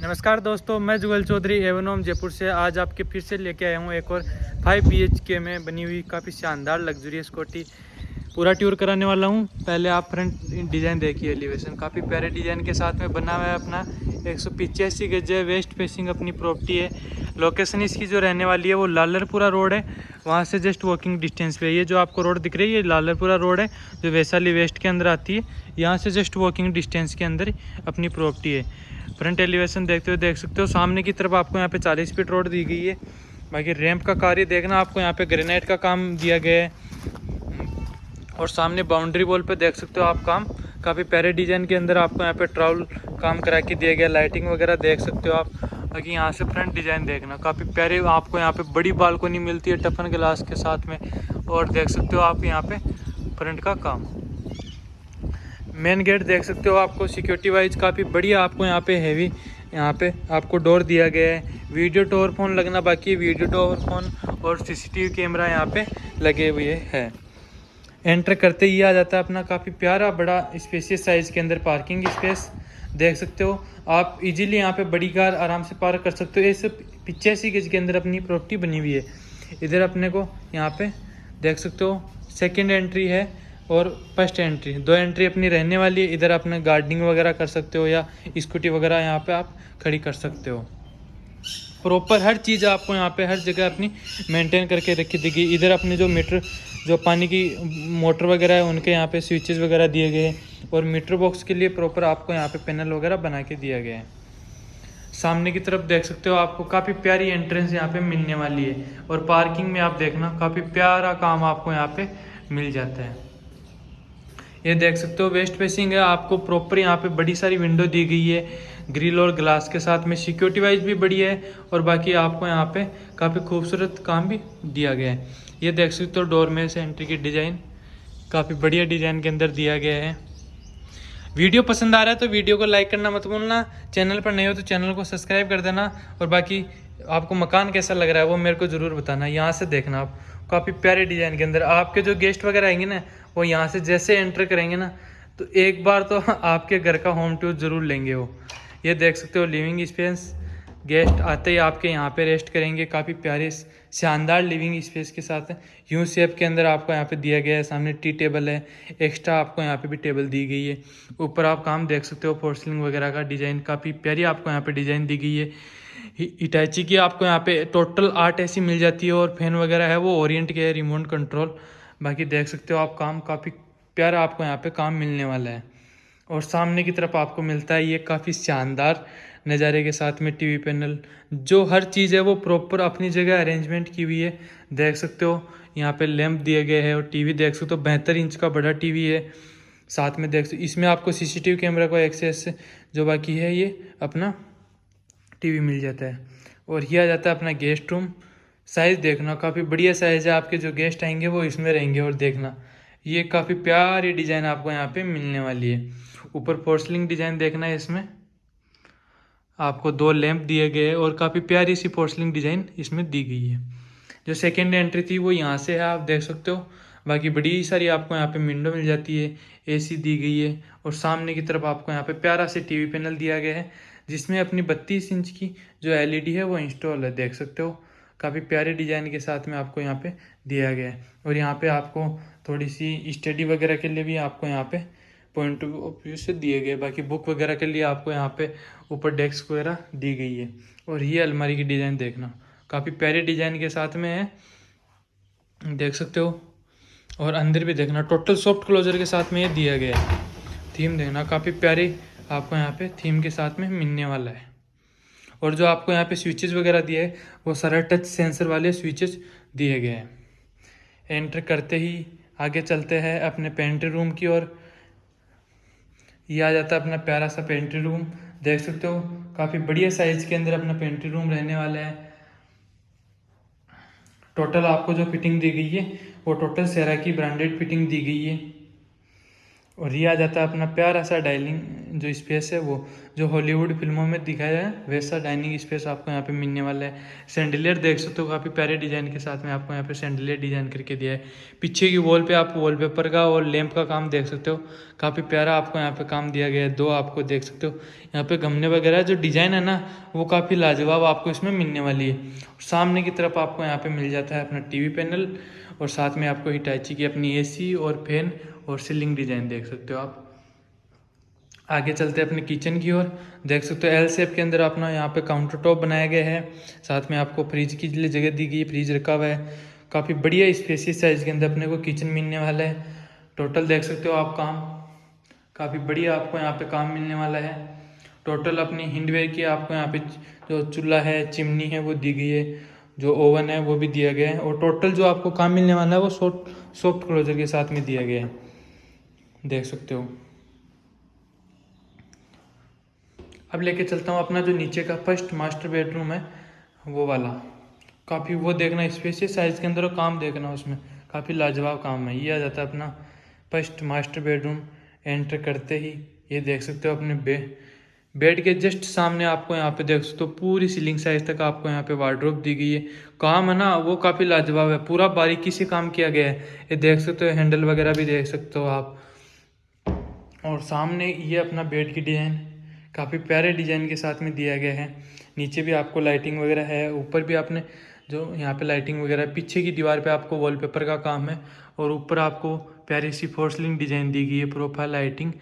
नमस्कार दोस्तों, मैं जुगल चौधरी एवनोम जयपुर से आज आपके फिर से लेके आया हूँ एक और 5 BHK में बनी हुई काफ़ी शानदार लग्जरियस कोठी। पूरा टूर कराने वाला हूँ। पहले आप फ्रंट डिज़ाइन देखिए, एलिवेशन काफ़ी प्यारे डिज़ाइन के साथ में बना हुआ है। अपना 185 गज है, वेस्ट फेसिंग अपनी प्रॉपर्टी है। लोकेशन इसकी जो रहने वाली है वो लालरपुरा रोड है, वहाँ से जस्ट वॉकिंग डिस्टेंस पे। ये जो आपको रोड दिख रही है ये लालरपुरा रोड है जो वैशाली वेस्ट के अंदर आती है। यहाँ से जस्ट वॉकिंग डिस्टेंस के अंदर अपनी प्रॉपर्टी है। फ्रंट एलिवेशन देखते हुए देख सकते हो, सामने की तरफ आपको यहाँ पे 40 फीट रोड दी गई है। बाकी रैंप का कार्य देखना, आपको यहाँ पे ग्रेनाइट का काम दिया गया है। और सामने बाउंड्री वॉल पे देख सकते हो आप काम काफ़ी प्यारे डिज़ाइन के अंदर आपको यहाँ पे ट्राउल काम करा के दिया गया। लाइटिंग वगैरह देख सकते हो आप। बाकी यहाँ से फ्रंट डिज़ाइन देखना, काफ़ी प्यारे आपको यहाँ पे बड़ी बालकोनी मिलती है टफन ग्लास के साथ में। और देख सकते हो आप यहाँ पे फ्रंट का काम। मेन गेट देख सकते हो, आपको सिक्योरिटी वाइज काफ़ी बढ़िया आपको यहाँ पे हैवी यहाँ पे आपको डोर दिया गया है। वीडियो डोर फोन लगना बाकी है, वीडियो डोर फोन और CCTV कैमरा यहाँ पे लगे हुए हैं। एंटर करते ही आ जाता है अपना काफ़ी प्यारा बड़ा स्पेशियस साइज़ के अंदर पार्किंग स्पेस। देख सकते हो आप इजीली यहाँ पे बड़ी कार आराम से पार्क कर सकते हो। इस 85 गज के अंदर अपनी प्रॉपर्टी बनी हुई है। इधर अपने को यहाँ पे देख सकते हो सेकंड एंट्री है और फर्स्ट एंट्री, 2 एंट्री अपनी रहने वाली है। इधर अपना गार्डनिंग वगैरह कर सकते हो या स्कूटी वगैरह यहाँ पे आप खड़ी कर सकते हो। प्रॉपर हर चीज़ आपको यहाँ पे हर जगह अपनी मेंटेन करके रखी देगी। इधर अपने जो मीटर जो पानी की मोटर वगैरह है उनके यहाँ पे स्विचेस वगैरह दिए गए हैं। और मीटर बॉक्स के लिए प्रॉपर आपको यहाँ पे पैनल वगैरह बना के दिया गया है। सामने की तरफ देख सकते हो आपको काफ़ी प्यारी एंट्रेंस यहाँ पे मिलने वाली है। और पार्किंग में आप देखना काफ़ी प्यारा काम आपको यहाँ पे मिल जाता है। ये देख सकते हो वेस्ट फेसिंग है, आपको प्रॉपर यहाँ पे बड़ी सारी विंडो दी गई है ग्रिल और ग्लास के साथ में। सिक्योरिटी वाइज भी बढ़िया है और बाकी आपको यहाँ पे काफ़ी खूबसूरत काम भी दिया गया है। ये देख सकते हो डोर में से एंट्री की डिज़ाइन काफ़ी बढ़िया डिज़ाइन के अंदर दिया गया है। वीडियो पसंद आ रहा है तो वीडियो को लाइक करना मत भूलना। चैनल पर नए हो तो चैनल को सब्सक्राइब कर देना। और बाकी आपको मकान कैसा लग रहा है वो मेरे को ज़रूर बताना। यहाँ से देखना आप काफ़ी प्यारे डिज़ाइन के अंदर आपके जो गेस्ट वगैरह आएंगे ना, वो यहाँ से जैसे एंटर करेंगे ना तो एक बार तो आपके घर का होम टूर ज़रूर लेंगे वो। ये देख सकते हो लिविंग स्पेस, गेस्ट आते ही आपके यहाँ पे रेस्ट करेंगे। काफ़ी प्यारे शानदार लिविंग स्पेस के साथ यू शेप के अंदर आपको यहाँ पे दिया गया है। सामने टी टेबल है, एक्स्ट्रा आपको यहाँ पे भी टेबल दी गई है। ऊपर आप काम देख सकते हो पोर्सलिंग वगैरह का डिज़ाइन काफ़ी प्यारी आपको यहाँ पे डिज़ाइन दी गई है। इटाची की आपको यहाँ पे टोटल 8 ऐसी मिल जाती है। और फैन वगैरह है वो ओरिएंट के है, रिमोट कंट्रोल। बाकी देख सकते हो आप काम काफ़ी प्यारा आपको यहाँ पे काम मिलने वाला है। और सामने की तरफ आपको मिलता है ये काफ़ी शानदार नज़ारे के साथ में टीवी पैनल। जो हर चीज़ है वो प्रॉपर अपनी जगह अरेंजमेंट की हुई है। देख सकते हो यहाँ पे लैंप दिए गए हैं और टीवी देख सकते हो 72 इंच का बड़ा टीवी है। साथ में देख सकते इसमें आपको CCTV कैमरा का एक्सेस जो बाकी है ये अपना टीवी मिल जाता है। और ये आ जाता है अपना गेस्ट रूम। साइज़ देखना काफ़ी बढ़िया साइज़ है, आपके जो गेस्ट आएंगे वो इसमें रहेंगे। और देखना ये काफ़ी प्यारी डिज़ाइन आपको यहाँ पे मिलने वाली है। ऊपर पोर्सलिंग डिज़ाइन देखना है, इसमें आपको 2 लैंप दिए गए और काफ़ी प्यारी सी पोर्सलिंग डिज़ाइन इसमें दी गई है। जो सेकेंड एंट्री थी वो यहाँ से है, आप देख सकते हो। बाकी बड़ी सारी आपको यहाँ पे विंडो मिल जाती है, AC दी गई है। और सामने की तरफ आपको यहाँ पे प्यारा से टीवी पैनल दिया गया है जिसमें अपनी 32 इंच की जो LED है वो इंस्टॉल है। देख सकते हो काफ़ी प्यारे डिज़ाइन के साथ में आपको यहाँ पे दिया गया है। और यहाँ पे आपको थोड़ी सी स्टडी वगैरह के लिए भी आपको यहाँ पे पॉइंट ऑफ व्यू से दिए गए। बाकी बुक वगैरह के लिए आपको यहाँ पे ऊपर डेस्क वगैरह दी गई है। और ये अलमारी की डिज़ाइन देखना काफ़ी प्यारे डिज़ाइन के साथ में है, देख सकते हो। और अंदर भी देखना टोटल सॉफ्ट क्लोजर के साथ में ये दिया गया है। थीम देखना काफ़ी प्यारी आपको यहाँ पे थीम के साथ में मिलने वाला है। और जो आपको यहाँ पे स्विचेस वगैरह दिए है वो सारा टच सेंसर वाले स्विचेस दिए गए हैं। एंटर करते ही आगे चलते हैं अपने पेंट्री रूम की ओर। ये आ जाता है अपना प्यारा सा पेंट्री रूम। देख सकते हो काफ़ी बढ़िया साइज के अंदर अपना पेंट्री रूम रहने वाला है। टोटल आपको जो फिटिंग दी गई है वो टोटल सेरा की ब्रांडेड फिटिंग दी गई है। और ये आ जाता है अपना प्यारा सा डाइनिंग जो स्पेस है, वो जो हॉलीवुड फिल्मों में दिखाया है वैसा डाइनिंग स्पेस आपको यहाँ पे मिलने वाला है। सैंडलियर देख सकते हो, काफ़ी प्यारे डिज़ाइन के साथ में आपको यहाँ पे सैंडलियर डिज़ाइन करके दिया है। पीछे की वॉल पे आप वॉलपेपर का और लैंप का काम देख सकते हो, काफ़ी प्यारा आपको यहाँ पे काम दिया गया है। दो आपको देख सकते हो यहाँ पे गमले वगैरह जो डिज़ाइन है ना, वो काफ़ी लाजवाब आपको इसमें मिलने वाली है। सामने की तरफ आपको यहाँ पे मिल जाता है अपना टीवी पैनल, और साथ में आपको हिटाची की अपनी एसी और फैन और सीलिंग डिज़ाइन देख सकते हो आप। आगे चलते हैं अपने किचन की ओर। देख सकते हो एल शेप के अंदर अपना यहाँ पे काउंटर टॉप बनाया गया है, साथ में आपको फ्रिज की लिए जगह दी गई है, फ्रिज रखा हुआ है। काफ़ी बढ़िया स्पेसियस साइज के अंदर अपने को किचन मिलने वाला है। टोटल देख सकते हो आप काम, काफ़ी बढ़िया आपको यहाँ पे काम मिलने वाला है। टोटल अपनी हिंडवेयर की आपको यहाँ पे जो चूल्हा है, चिमनी है वो दी गई है, जो ओवन है वो भी दिया गया है, और टोटल जो आपको काम मिलने वाला है वो सॉफ्ट क्लोजर के साथ में दिया गया है, देख सकते हो। अब लेके चलता हूँ अपना जो नीचे का फर्स्ट मास्टर बेडरूम है वो वाला। काफ़ी वो देखना स्पेशियस साइज़ के अंदर, और काम देखना उसमें काफ़ी लाजवाब काम है। ये आ जाता है अपना फर्स्ट मास्टर बेडरूम। एंटर करते ही ये देख सकते हो अपने बेड के जस्ट सामने आपको यहाँ पे देख सकते हो पूरी सीलिंग साइज तक आपको यहाँ पे वार्डरोब दी गई है। काम है ना वो काफ़ी लाजवाब है, पूरा बारीकी से काम किया गया है। ये देख सकते हो, हैंडल वगैरह भी देख सकते हो आप। और सामने ये अपना बेड की डिज़ाइन काफ़ी प्यारे डिज़ाइन के साथ में दिया गया है। नीचे भी आपको लाइटिंग वगैरह है, ऊपर भी आपने जो यहाँ पे लाइटिंग वगैरह, पीछे की दीवार पे आपको वॉलपेपर का काम है, और ऊपर आपको प्यारी सी फोर्सलिंग डिज़ाइन दी गई है, प्रोफाइल लाइटिंग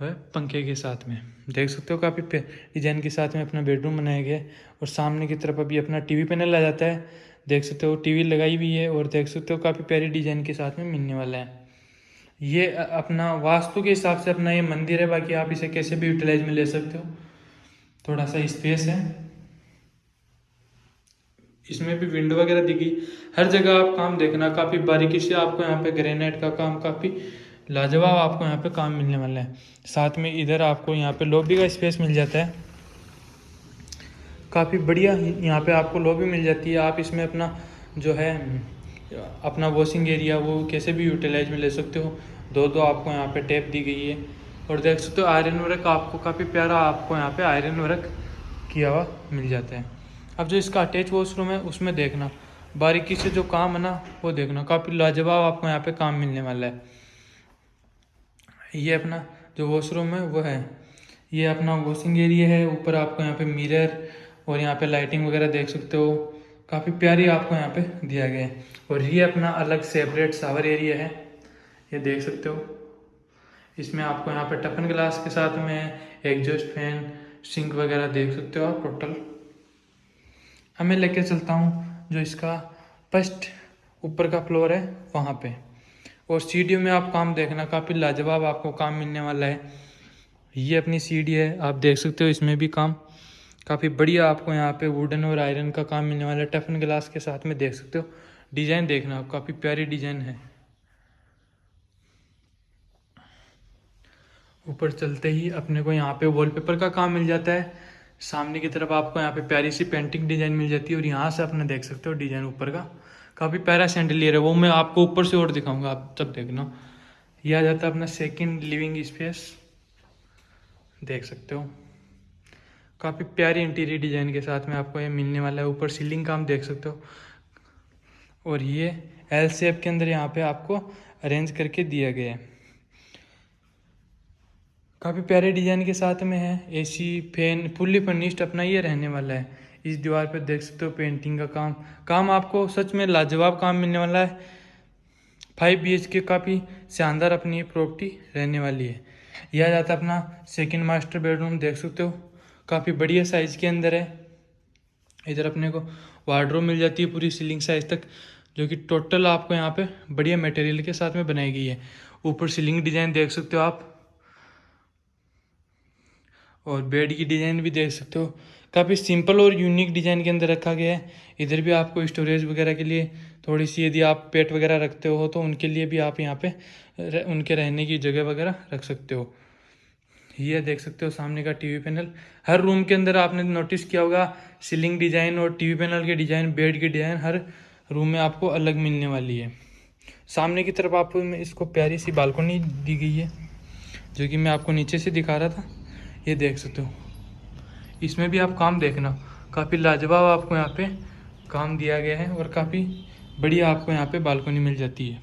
है पंखे के साथ में। देख सकते हो काफ़ी डिज़ाइन के साथ में अपना बेडरूम बनाया गया है। और सामने की तरफ अभी अपना टीवी पैनल आ जाता है, देख सकते हो टीवी लगाई हुई है, और देख सकते हो काफ़ी प्यारी डिज़ाइन के साथ में मिलने वाला है। ये अपना वास्तु के हिसाब से अपना ये मंदिर है, बाकी आप इसे कैसे भी यूटिलाइज में ले सकते हो। थोड़ा सा स्पेस है, इसमें भी विंडो वगैरह दिखी। हर जगह आप काम देखना, काफ़ी बारीकी से आपको यहाँ पे ग्रेनाइट का काम काफ़ी लाजवाब आपको यहाँ पे काम मिलने वाला है। साथ में इधर आपको यहाँ पे लॉबी का स्पेस मिल जाता है, काफ़ी बढ़िया यहाँ पे आपको लॉबी मिल जाती है। आप इसमें अपना जो है अपना वॉशिंग एरिया वो कैसे भी यूटिलाइज में ले सकते हो। दो दो आपको यहाँ पे टैप दी गई है, और देख सकते हो आयरन वर्क आपको काफ़ी प्यारा आपको यहाँ पे आयरन वर्क किया हुआ मिल जाता है। अब जो इसका अटैच वॉशरूम है उसमें देखना बारीकी से जो काम है ना वो देखना, काफ़ी लाजवाब आपको यहाँ पे काम मिलने वाला है। ये अपना जो वॉशरूम है वो है, ये अपना वॉशिंग एरिया है। ऊपर आपको यहाँ पे मिरर और यहाँ पे लाइटिंग वगैरह देख सकते हो, काफ़ी प्यारी आपको यहाँ पे दिया गया है। और ये अपना अलग सेपरेट शावर एरिया है, ये देख सकते हो। इसमें आपको यहाँ पे टफन ग्लास के साथ में एग्जॉस्ट फैन, सिंक वगैरह देख सकते हो आप। टोटल हमें लेके चलता हूँ जो इसका फर्स्ट ऊपर का फ्लोर है वहाँ पे, और सीढ़ियों में आप काम देखना, काफ़ी लाजवाब आपको काम मिलने वाला है। ये अपनी सीढ़ी है, आप देख सकते हो इसमें भी काम काफ़ी बढ़िया आपको यहाँ पे वुडन और आयरन का काम मिलने वाला है। टफन ग्लास के साथ में देख सकते हो, डिज़ाइन देखना आप, काफ़ी प्यारी डिज़ाइन है। ऊपर चलते ही अपने को यहाँ पे वॉलपेपर का काम मिल जाता है। सामने की तरफ आपको यहाँ पे प्यारी सी पेंटिंग डिज़ाइन मिल जाती है, और यहाँ से अपने देख सकते हो डिज़ाइन ऊपर का काफ़ी प्यारा सैंडलियर है, वो मैं आपको ऊपर से और दिखाऊंगा, आप तब देखना। ये आ जाता है अपना सेकंड लिविंग स्पेस, देख सकते हो काफ़ी प्यारी इंटीरियर डिज़ाइन के साथ में आपको ये मिलने वाला है। ऊपर सीलिंग काम देख सकते हो, और ये एल शेप के अंदर यहाँ पे आपको अरेंज करके दिया गया है, काफ़ी प्यारे डिज़ाइन के साथ में है। एसी फैन फुल्ली फर्निश्ड अपना ये रहने वाला है। इस दीवार पे देख सकते हो पेंटिंग का काम आपको सच में लाजवाब काम मिलने वाला है। 5 BHK काफ़ी शानदार अपनी प्रॉपर्टी रहने वाली है। यह आ जाता है अपना सेकंड मास्टर बेडरूम, देख सकते हो काफ़ी बढ़िया साइज़ के अंदर है। इधर अपने को वार्डरोब मिल जाती है पूरी सीलिंग साइज तक, जो कि टोटल आपको यहाँ पे बढ़िया मटेरियल के साथ में बनाई गई है। ऊपर सीलिंग डिज़ाइन देख सकते हो आप, और बेड की डिज़ाइन भी देख सकते हो, काफ़ी सिंपल और यूनिक डिज़ाइन के अंदर रखा गया है। इधर भी आपको स्टोरेज वगैरह के लिए थोड़ी सी, यदि आप पेट वगैरह रखते हो तो उनके लिए भी आप यहाँ पे उनके रहने की जगह वगैरह रख सकते हो। ये देख सकते हो सामने का टीवी पैनल। हर रूम के अंदर आपने नोटिस किया होगा सीलिंग डिज़ाइन और टीवी पैनल के डिज़ाइन, बेड की डिज़ाइन हर रूम में आपको अलग मिलने वाली है। सामने की तरफ आपको इसको प्यारी सी बालकनी दी गई है, जो कि मैं आपको नीचे से दिखा रहा था। ये देख सकते हो, इसमें भी आप काम देखना, काफ़ी लाजवाब आपको यहाँ पे काम दिया गया है और काफ़ी बढ़िया आपको यहाँ पे बालकनी मिल जाती है।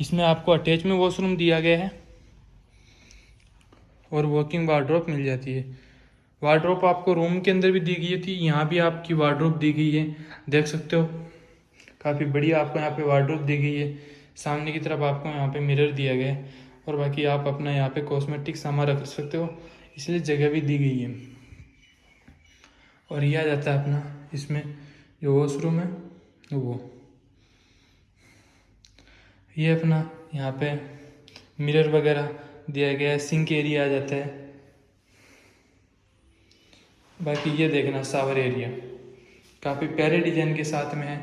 इसमें आपको अटैच में वॉशरूम दिया गया है और वॉकिंग वार्डरोब मिल जाती है। वार्डरोब आपको रूम के अंदर भी दी गई थी, यहाँ भी आपकी वार्डरोब दी गई है, देख सकते हो। काफ़ी बढ़िया आपको यहाँ पे वार्डरोब दी गई है। सामने की तरफ आपको यहाँ पे मिरर दिया गया है और बाकी आप अपना यहाँ पे कॉस्मेटिक सामान रख सकते हो, इसलिए जगह भी दी गई है। और ये आ जाता है अपना इसमें जो वॉशरूम है वो, ये अपना यहाँ पे मिरर वगैरह दिया गया है। सिंक एरिया आ जाता है। बाकी ये देखना शावर एरिया काफ़ी प्यारे डिजाइन के साथ में है,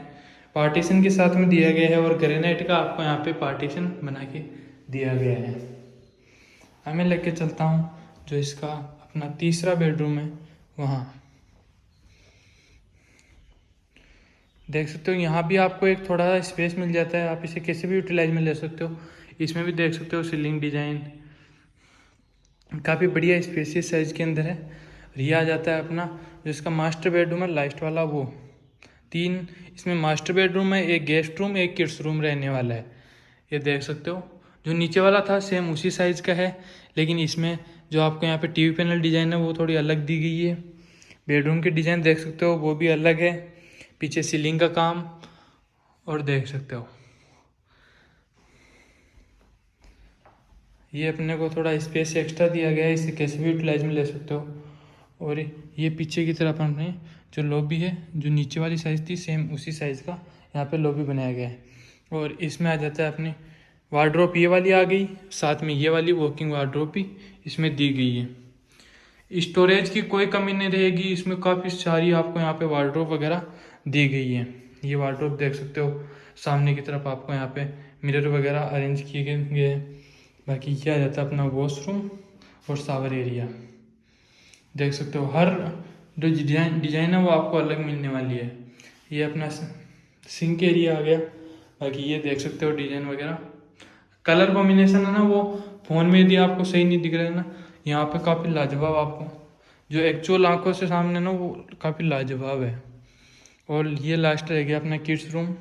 पार्टीशन के साथ में दिया गया है और ग्रेनाइट का आपको यहाँ पे पार्टीशन बना के दिया गया है। हमें लेके चलता हूँ जो इसका अपना तीसरा बेडरूम है वहाँ। देख सकते हो यहाँ भी आपको एक थोड़ा सा स्पेस मिल जाता है, आप इसे कैसे भी यूटिलाइज में ले सकते हो। इसमें भी देख सकते हो सीलिंग डिजाइन काफ़ी बढ़िया स्पेसियस साइज के अंदर है। ये आ जाता है अपना जो इसका मास्टर बेडरूम है लास्ट वाला, वो 3 इसमें मास्टर बेडरूम है, एक गेस्ट रूम, एक किड्स रूम रहने वाला है। ये देख सकते हो जो नीचे वाला था सेम उसी साइज़ का है, लेकिन इसमें जो आपको यहाँ पे टीवी पैनल डिज़ाइन है वो थोड़ी अलग दी गई है। बेडरूम की डिज़ाइन देख सकते हो वो भी अलग है, पीछे सीलिंग का काम और देख सकते हो ये अपने को थोड़ा स्पेस एक्स्ट्रा दिया गया है, इसे कैसे भी यूटिलाइज में ले सकते हो। और ये पीछे की तरफ हमने जो लॉबी है जो नीचे वाली साइज़ थी सेम उसी साइज़ का यहाँ पे लॉबी बनाया गया है। और इसमें आ जाता है अपनी वार्डरोब, ये वाली आ गई, साथ में ये वाली वॉकिंग वार्डरोब भी इसमें दी गई है। स्टोरेज की कोई कमी नहीं रहेगी, इसमें काफ़ी सारी आपको यहाँ पे वार्डरोब वगैरह दी गई है। ये वार्डरोब देख सकते हो, सामने की तरफ आपको यहाँ पे मिरर वगैरह अरेंज किए गए हैं। बाकी ये आ जाता है अपना वॉशरूम और शावर एरिया। देख सकते हो हर जो डिजाइन है वो आपको अलग मिलने वाली है। ये अपना सिंक एरिया आ गया। बाकी ये देख सकते हो डिजाइन वगैरह, कलर कॉम्बिनेशन है ना वो फ़ोन में यदि आपको सही नहीं दिख रहा है ना, यहाँ पे काफ़ी लाजवाब आपको जो एक्चुअल आंखों से सामने ना वो काफ़ी लाजवाब है। और ये लास्ट रह गया अपना किड्स रूम।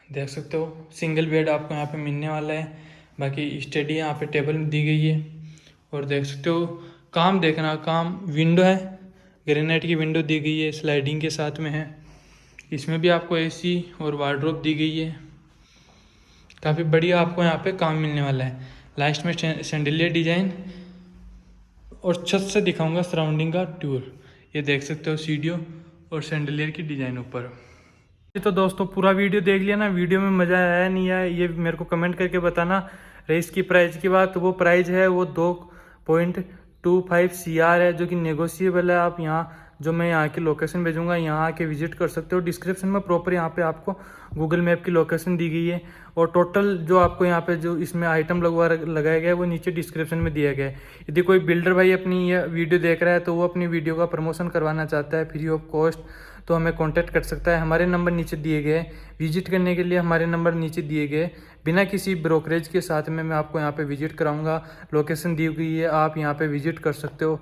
देख सकते हो सिंगल बेड आपको यहाँ पे मिलने वाला है। बाकी स्टडी यहाँ पे टेबल दी गई है। और देख सकते हो काम देखना, काम विंडो है, ग्रेनाइट की विंडो दी गई है, स्लाइडिंग के साथ में है। इसमें भी आपको एसी और वार्डरोब दी गई है। काफ़ी बढ़िया आपको यहाँ पे काम मिलने वाला है। लास्ट में शैंडिलियर डिजाइन और छत से दिखाऊंगा सराउंडिंग का टूर। ये देख सकते हो सीढ़ियों और शैंडिलियर की डिजाइन ऊपर। तो दोस्तों पूरा वीडियो देख लिया ना, वीडियो में मज़ा आया नहीं आया ये मेरे को कमेंट करके बताना। रही इसकी प्राइस की बात, तो वो प्राइस है वो 2.25 CR है, जो कि नेगोशिएबल है। आप यहाँ जो मैं यहाँ की लोकेशन भेजूंगा यहाँ आके विजिट कर सकते हो। डिस्क्रिप्शन में प्रॉपर यहाँ पे आपको गूगल मैप की लोकेशन दी गई है और टोटल जो आपको यहाँ पे जो इसमें आइटम लगाया गया है वो नीचे डिस्क्रिप्शन में दिया गया है। यदि कोई बिल्डर भाई अपनी ये वीडियो देख रहा है तो वो अपनी वीडियो का प्रमोशन करवाना चाहता है फ्री ऑफ कॉस्ट, तो हमें कांटेक्ट कर सकता है। हमारे नंबर नीचे दिए गए, विजिट करने के लिए हमारे नंबर नीचे दिए गए। बिना किसी ब्रोकरेज के साथ में मैं आपको यहाँ पे विजिट कराऊंगा। लोकेशन दी गई है, आप यहाँ पे विजिट कर सकते हो।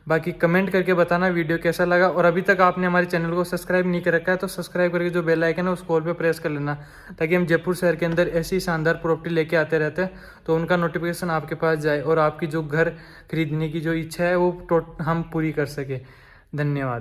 बाकी कमेंट करके बताना वीडियो कैसा लगा। और अभी तक आपने हमारे चैनल को सब्सक्राइब नहीं कर रखा है तो सब्सक्राइब करके जो बेल आइकन है उस कॉल पे प्रेस कर लेना, ताकि हम जयपुर शहर के अंदर ऐसी शानदार प्रॉपर्टी लेके आते रहते हैं तो उनका नोटिफिकेशन आपके पास जाए और आपकी जो घर खरीदने की जो इच्छा है वो हम पूरी कर सके। धन्यवाद।